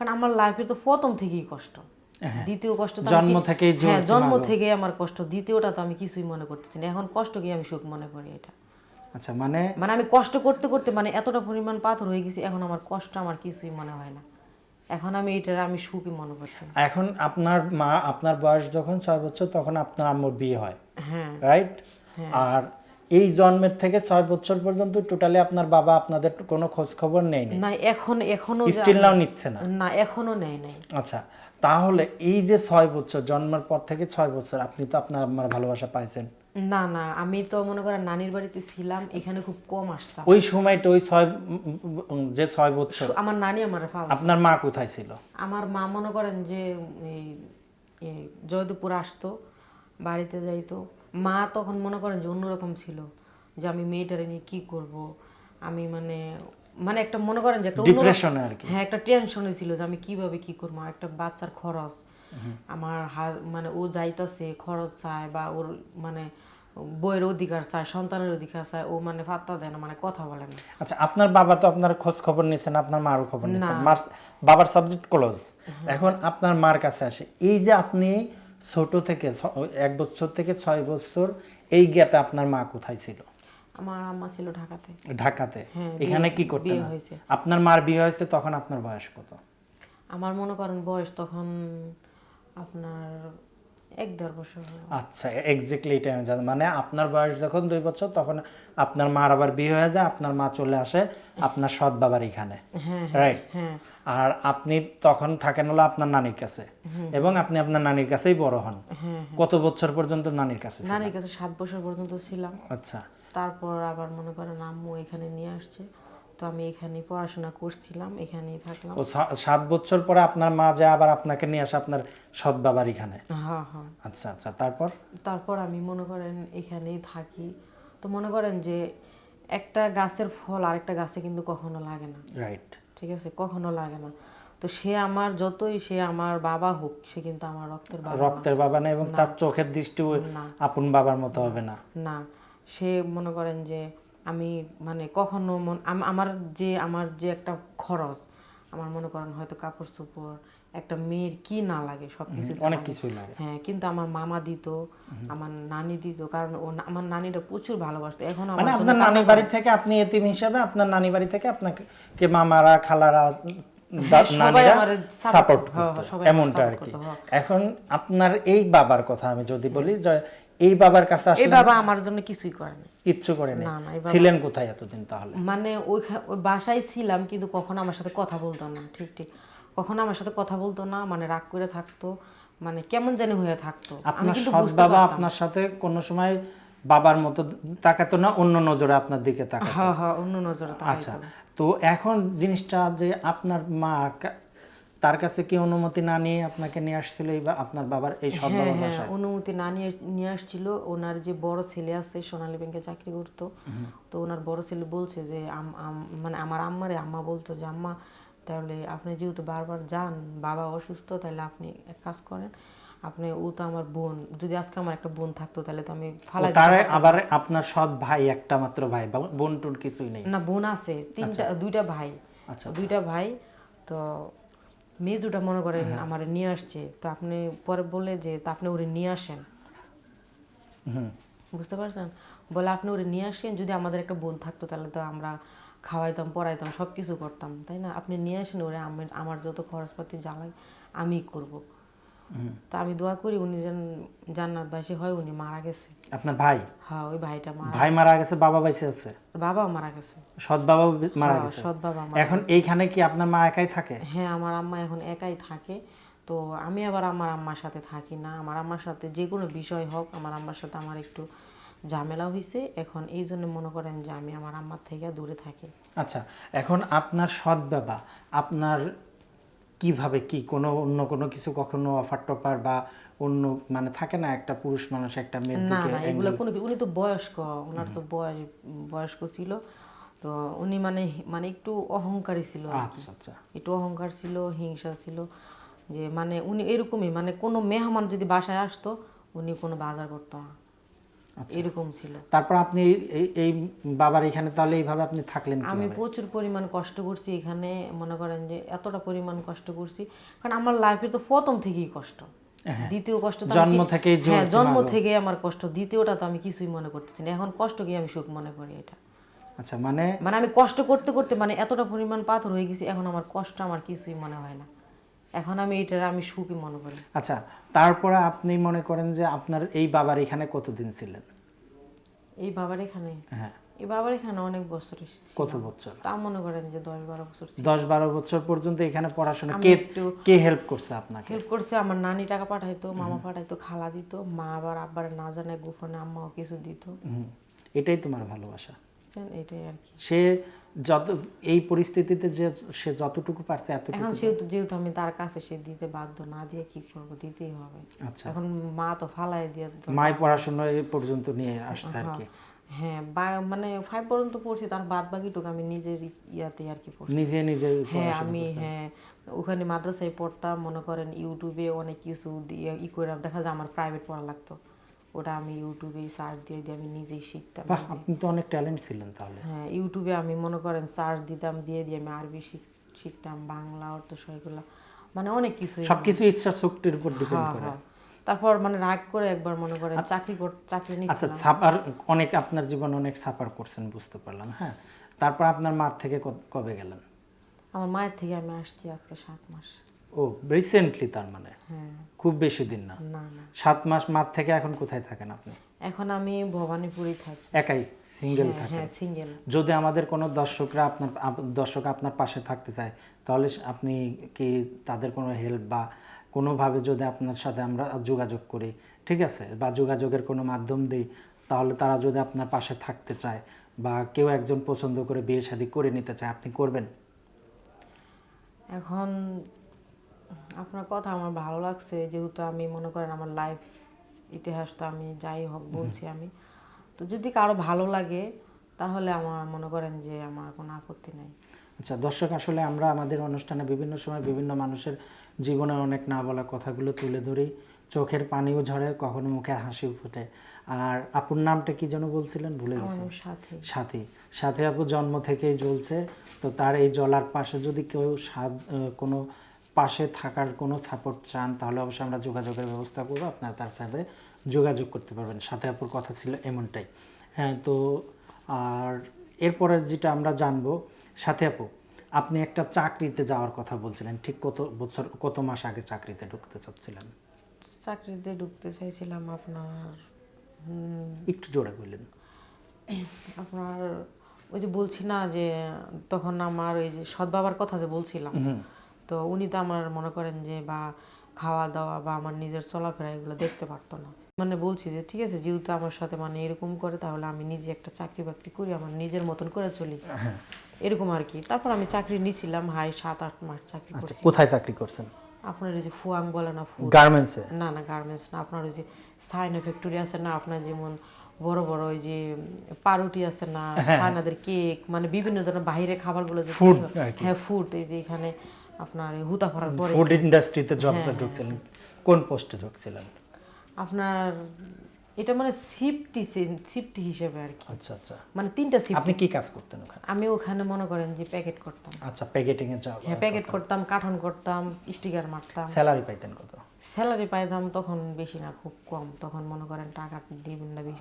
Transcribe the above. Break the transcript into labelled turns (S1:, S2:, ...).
S1: কারণ আমার লাইফে তো প্রথম থেকেই কষ্ট, দ্বিতীয় কষ্ট তো
S2: জন্ম থেকেই
S1: হ্যাঁ জন্ম থেকেই আমার কষ্ট, দ্বিতীয়টা তো আমি কিছুই মনে করতেছি না, এখন কষ্টকে আমি সুখ মনে করি। এটা
S2: আচ্ছা, মানে
S1: মানে আমি কষ্ট করতে করতে মানে এতটা পরিমাণ পাথর হয়ে গেছি, এখন আমার কষ্ট আমার কিছুই মনে হয় না, এখন আমি এটার আমি সুখই মনে করছি।
S2: এখন আপনার মা, আপনার বয়স যখন 6 বছর তখন আপনার আম্মুর বিয়ে হয়,
S1: হ্যাঁ
S2: রাইট? আর এই জন্মের থেকে 6 বছর পর্যন্ত টোটালি আপনার বাবা আপনাদের কোনো খোঁজ খবর নেয়নি?
S1: না, এখনো
S2: স্টিল নাও নিচ্ছে না?
S1: না, এখনো নেয় নাই।
S2: আচ্ছা, তাহলে এই যে 6 বছর জন্মের পর থেকে 6 বছর আপনি তো আপনার আম্মার ভালোবাসা পাইছেন?
S1: না না, আমি তো মনে করেন নানির বাড়িতে ছিলাম, এখানে খুব কম আসতাম।
S2: ওই সময়টা ওই 6 বছর
S1: আমার নানি আমার
S2: আপনার মা কোথায় ছিল?
S1: আমার মা মনে করেন যে এই এই জয়দেবপুর আসতো, বাড়িতে যাইতো। মা তখন মনে করেন যে অন্যরকম ছিল, যে আমি মেয়েটারে নিয়ে কী করব, আমি মানে মানে একটা মনে করেন যে একটা
S2: ডিপ্রেশনে আর কি।
S1: হ্যাঁ একটা টেনশনে ছিল যে আমি কিভাবে কি করবো, একটা বাচ্চার খরচ আমার মানে ও যাইতাছে খরচ চায়, বা ওর মানে বইয়ের অধিকার চায়, সন্তানের অধিকার চায়, ও মানে পাত্তা দেয় না, মানে কথা বলে না।
S2: আচ্ছা, আপনার বাবা তো আপনার খোঁজ খবর নিচ্ছেন, আপনার মারও খবর নিচ্ছেন, মার বাবার সাবজেক্ট ক্লোজ। এখন আপনার মার কাছে আসে, এই যে আপনি ছোট থেকে 1 বছর থেকে 6 বছর এই গ্যাপে আপনার মা কোথায় ছিল?
S1: আমার আম্মা ছিল ঢাকাতে।
S2: ঢাকাতে?
S1: হ্যাঁ,
S2: এখানে কি করতেন?
S1: বিয়ে হয়েছে।
S2: আপনার মার বিয়ে হয়েছে তখন আপনার বয়স কত?
S1: আমার মনে করেন বয়স তখন আপনার 1-1.5 বছর হলো।
S2: আচ্ছা, এক্স্যাক্টলি এটা আমি জানি। মানে আপনার বয়স যখন 2 বছর তখন আপনার মার আবার বিয়ে হয়ে যায়, আপনার মা চলে আসে আপনার সৎ বাবার এখানে, রাইট?
S1: হ্যাঁ
S2: আর আপনি তখন থাকেন হলো আপনার নানির কাছে, এবং আপনি আপনার নানির কাছেই বড় হন। কত বছর পর্যন্ত নানির কাছে ছিলেন?
S1: নানির কাছে 7 বছর পর্যন্ত ছিলাম।
S2: আচ্ছা,
S1: তারপর আবার মনে করেন আম্মু এখানে নিয়ে আসছে, তো আমি এখানে পড়াশোনা করছিলাম, এখানেই থাকলাম।
S2: ও 7 বছর পরে আপনার মা যায় আবার আপনাকে নিয়ে আসে আপনার সৎ বাবার এখানে?
S1: হ্যাঁ হ্যাঁ।
S2: আচ্ছা আচ্ছা, তারপর?
S1: তারপর আমি মনে করেন এখানেই থাকি, তো মনে করেন যে একটা গাছের ফল আরেকটা গাছে কিন্তু কখনো লাগে না,
S2: রাইট।
S1: ঠিক আছে, কখনো লাগে না। তো সে আমার যতই সে আমার বাবা হোক, সে কিন্তু আমার রক্তের বাবা না।
S2: রক্তের বাবা না, এবং তার চোখের দৃষ্টিও আপন বাবার মতো হবে না।
S1: না, সে মনে করেন যে আমি মানে কখনো আমার যে একটা খরচ, আমার মনে করেন হয়তো কাপড় চোপড়, একটা মেয়ের কি না লাগে সবকিছু
S2: অনেক কিছুই লাগে।
S1: হ্যাঁ, কিন্তু আমার মামা দিত, আমার নানি দিত, কারণ আমার নানিটা প্রচুর ভালোবাসতো। এখন
S2: মানে আপনার নানি বাড়ি থেকে আপনি এতিম হিসাবে আপনার নানি বাড়ি থেকে আপনাকে মামারা খালারা নানিরা সাপোর্ট করতো, এমনটা আর কি। এখন আপনার এই বাবার কথা আমি যদি বলি, যে এই বাবার কাছে
S1: এই
S2: আসলে
S1: বাবা আমার জন্য কিছুই করেনি,
S2: কিচ্ছু করেনি।
S1: না না,
S2: ছিলেন কোথায় এতদিন তাহলে?
S1: মানে ওই বাসায় ছিলাম, কিন্তু কখনো আমার সাথে কথা বলতো না। ঠিক ঠিক, কখনো আমার সাথে কথা বলতো না, মানে রাগ করে থাকতো, মানে কেমন জানি হয়ে থাকতো।
S2: আপনার সৎ বাবা আপনার সাথে কোনো সময় বাবার মতো তাকাতো না, অন্য নজরে আপনার দিকে তাকাতো?
S1: হ্যাঁ হ্যাঁ, অন্য নজরে তাকাতো।
S2: আচ্ছা, তো এখন জিনিসটা যে আপনার মা তার কাছে কি অনুমতি না নিয়ে আপনাকে নিয়ে আসছিল এই আপনার বাবার এই সৎ বাবার বাসায়?
S1: অনুমতি না নিয়ে আসছিল। ওনার যে বড় ছেলে আছে, সোনালী ব্যাংকে চাকরি করতো, তো ওনার বড় ছেলে বলছে যে মানে আমার আম্মা বলতো যে আম্মা, তাহলে আপনি যেহেতু বারবার যান, বাবা অসুস্থ, তাহলে আপনি এক কাজ করেন, আপনি, ও তো আমার বোন, যদি আজকে আমার একটা বোন থাকতো তাহলে তো আমি ফালাই
S2: তারে আবার আপনার সৎ ভাই, একটা মাত্র ভাই, বোন টুন কিছুই নেই?
S1: না, বোন আছে, দুইটা ভাই।
S2: আচ্ছা,
S1: দুইটা ভাই। তো মেজুটা মনে করেন আমার নিয়ে আসছে, তো আপনি পরে বলে যে তা আপনি ওরে নিয়ে আসেন, বুঝতে পারছেন, বলে আপনি ওরে নিয়ে আসেন, যদি আমাদের একটা বোন থাকতো তাহলে তো আমরা খাওয়াইতাম, পড়াইতাম, সব কিছু করতাম, তাই না, আপনি নিয়ে আসেন ওরে, আমার যত খরচপাতি জ্বালাই আমি করব। তা আমি দোয়া করি উনি যেন জান্নাতবাসী হয়। উনি মারা গেছে।
S2: আপনার ভাই?
S1: হ্যাঁ, ওই ভাইটা
S2: ভাই মারা গেছে, বাবা বেঁচে আছে?
S1: বাবাও মারা গেছে।
S2: সৎ বাবা মারা গেছে?
S1: সৎ বাবা।
S2: এখন এইখানে কি আপনার মা একাই থাকে?
S1: হ্যাঁ, আমার আম্মা এখন একাই থাকে। তো আমি আবার আমার আম্মার সাথে থাকি না, আমার আম্মার সাথে যে কোনো বিষয় হোক, আমার আম্মার সাথে আমার একটু ঝামেলা হয়েছে, এখন এই জন্য মনে করেন যে আমি আমার আম্মার থেকে দূরে থাকি।
S2: আচ্ছা, এখন আপনার সৎ বাবা আপনার কিভাবে কি অন্য কোনো কিছু কখনো অফার টফার বা অন্য, মানে থাকে না একটা পুরুষ মানুষ একটা মেয়ের
S1: না
S2: দিকে?
S1: না, এগুলো কোনো, উনি তো বয়স্ক, ওনার তো বয়স্ক ছিল, তো উনি মানে মানে একটু অহংকারী ছিল।
S2: আচ্ছা আচ্ছা,
S1: একটু অহংকার ছিল, হিংসা ছিল, যে মানে উনি এরকমই, মানে কোনো মেহমান যদি বাসায় আসতো উনি কোনো বাজার করতো না। এরকম ছিল।
S2: তারপর আপনি এই বাবার এখানে তাহলে এইভাবে আপনি থাকলেন
S1: আমি প্রচুর পরিমাণ কষ্ট করছি এখানে, মনে করেন যে এতটা পরিমাণ কষ্ট করছি, কারণ আমার লাইফে তো প্রথম থেকেই কষ্ট, দ্বিতীয় কষ্ট তো
S2: জন্ম থেকেই,
S1: হ্যাঁ জন্ম থেকে আমার কষ্ট, দ্বিতীয়টা তো আমি কিছুই মনে করতেছি না, এখন কষ্টকে আমি সুখ মনে করি এটা।
S2: আচ্ছা, মানে
S1: আমি কষ্ট করতে করতে মানে এতটা পরিমাণ পাথর হয়ে গেছি, এখন আমার কষ্ট আমার কিছুই মনে হয় না, এখন আমি এটা আমি সুখই মনে করি।
S2: আচ্ছা, তারপরে আপনি মনে করেন যে আপনার এই বাবার এখানে কতদিন ছিলেন?
S1: এই বাবার এখানে,
S2: হ্যাঁ,
S1: এই বাবার এখানে অনেক বছর ছিলাম।
S2: কত বছর?
S1: তা মনে করেন যে 10-12 বছর।
S2: 10-12 বছর পর্যন্ত এখানে পড়াশোনা কে হেল্প করছে আপনাকে?
S1: হেল্প করছে আমার নানি, টাকা পাঠাইতো, মামা পাঠাইতো, খালা দিত, মা আবার আব্বার না জানে গোপনে আম্মাও কিছু দিত।
S2: এটাই তোমার ভালোবাসা,
S1: এটাই আর কি।
S2: সে যত এই পরিস্থিতিতে যে সে যতটুকু পারছে এতটুকু।
S1: এখন যেহেতু আমি তার কাছে, সে দিতে বাধ্য, না দিয়ে কি করবো, দিতেই হবে।
S2: আচ্ছা,
S1: এখন মা তো ফালাই দিয়ে,
S2: মায়ের পড়াশোনা এই পর্যন্ত নিয়ে আসছে আর কি।
S1: হ্যাঁ, মানে 5 পর্যন্ত পড়ছি, তার বাদ বাকিটুকু আমি নিজের ইয়াতে আর কি পড়ছি,
S2: নিজে।
S1: হ্যাঁ আমি, হ্যাঁ ওখানে মাদ্রাসায় পড়তাম, মনে করেন ইউটিউবে অনেক কিছু দিয়ে করে দেখা যায় আমার প্রাইভেট পড়া লাগতো, ওটা আমি ইউটিউবে সার্চ দিয়ে আমি নিজেই শিখতাম।
S2: আপনি তো অনেক ট্যালেন্ট ছিলেন তাহলে।
S1: হ্যাঁ, ইউটিউবে আমি মনে করেন সার্চ দিতাম, দিয়ে আমি আরবি শিখতাম, বাংলা অর্থ সবগুলো, মানে অনেক কিছু,
S2: সবকিছু ইচ্ছা শক্তির উপর ডিপেন্ড করে।
S1: তারপর মানে রাগ করে একবার মনে করেন চাকরি নিয়েছিলাম।
S2: আচ্ছা, ছাপার অনেক, আপনার জীবনে অনেক ছাপার করছেন বুঝতে পারলাম। হ্যাঁ, তারপর আপনার মা থেকে কবে গেলেন?
S1: আমার মায়ের থেকে আমি আসছি আজকে 7 মাস।
S2: ও, রিসেন্টলি, তার মানে
S1: হ্যাঁ,
S2: খুব বেশি দিন না।
S1: না
S2: 7 মাস। মা থেকে এখন কোথায় থাকেন আপনি?
S1: এখন আমি ভবানীপুরে থাকি।
S2: একাই, সিঙ্গেল থাকেন?
S1: হ্যাঁ, সিঙ্গেল।
S2: যদি আমাদের কোনো দর্শক আপনার পাশে থাকতে চায়, তাহলে আপনি কি তাদের কোনো হেল্প বা কোনোভাবে যদি আপনার সাথে আমরা যোগাযোগ করি, ঠিক আছে, বা যোগাযোগের কোনো মাধ্যম দিই, তাহলে তারা যদি আপনার পাশে থাকতে চায় বা কেউ একজন পছন্দ করে বিয়ে শাদী করে নিতে চায়, আপনি করবেন?
S1: এখন আপনার কথা আমার ভালো লাগছে, যেহেতু আমি মনে করেন আমার লাইফ ইতিহাসটা আমি যাই হোক বলছি আমি, তো যদি কারো ভালো লাগে তাহলে আমার মনে করেন যে আমার কোনো আপত্তি নেই।
S2: আচ্ছা দর্শক, আসলে আমরা আমাদের অনুষ্ঠানে বিভিন্ন সময় বিভিন্ন মানুষের জীবনের অনেক না বলা কথাগুলো তুলে ধরি, চোখের পানিও ঝরে, কখনো মুখে হাসিও ফোটে। আর আপুর নামটা কি যেন বলছিলেন, ভুলে গেছি। সাথী আপু জন্ম থেকেই জ্বলছে, তো তার এই জ্বলার পাশে যদি কেউ কোনো পাশে থাকার কোনো সাপোর্ট চান, তাহলে অবশ্যই আমরা যোগাযোগের ব্যবস্থা করবো, আপনারা তার সাথে যোগাযোগ করতে পারবেন। সাথী আপুর কথা ছিল এমনটাই। হ্যাঁ, তো আর এরপরে যেটা আমরা জানবো, সাথী আপু, আপনি একটা চাকরিতে যাওয়ার কথা বলছিলেন, ঠিক কত মাস আগে চাকরিতে ঢুকতে চাচ্ছিলেন?
S1: চাকরিতে ঢুকতে চাইছিলাম আপনার,
S2: একটু জোরে বললেন।
S1: আপনার ওই যে বলছি না যে তখন আমার ওই যে সৎ বাবার কথা যে বলছিলাম, তো উনি তো আমার মনে করেন যে বা খাওয়া দাওয়া বা আমার নিজের চলাফেরা এগুলো দেখতে পারতো না, মানে বলছি যে ঠিক আছে, যেহেতু আমার সাথে মানে এরকম করে, তাহলে আমি নিজে একটা চাকরি বাকরি করি, আমার নিজের মতন করে চলি, এরকম আর কি। তারপর আমি চাকরি নিয়েছিলাম, 7-8 মাস চাকরি করছি।
S2: কোথায় চাকরি করছেন?
S1: আপনার ওই যে ফুয়াং বলে না,
S2: গার্মেন্টসে?
S1: না গার্মেন্টস না, আপনার ওই যে সাইনা ফ্যাক্টরি আছে না, আপনার যেমন বড় বড় ওই যে পাউরুটি আছে না, সাইনাদের কেক, মানে বিভিন্ন ধরনের বাইরে খাবারগুলো,
S2: ফুড।
S1: হ্যাঁ, ফুড। এই যে এখানে আপনার হুতাফাড়ার পরে
S2: ফুড ইন্ডাস্ট্রিতে জবটা ঢুকছিলেন, কোন পোস্টে ঢুকছিলেন?
S1: আপনার এটা মানে শিফট হিসেবে আর কি।
S2: আচ্ছা আচ্ছা,
S1: মানে 3টা শিফট।
S2: আপনি কি কাজ করতেন ওখানে?
S1: আমি ওখানে মনে করেন যে প্যাকেট করতাম।
S2: আচ্ছা, প্যাকেটিং এর জব।
S1: হ্যাঁ, প্যাকেট করতাম, কার্টন করতাম, স্টিকার মারতাম।
S2: স্যালারি পাইতেন কত?
S1: স্যালারি পাইতাম তখন বেশি না, খুব কম, তখন মনে করেন টাকা ডিমান্ডটা বেশি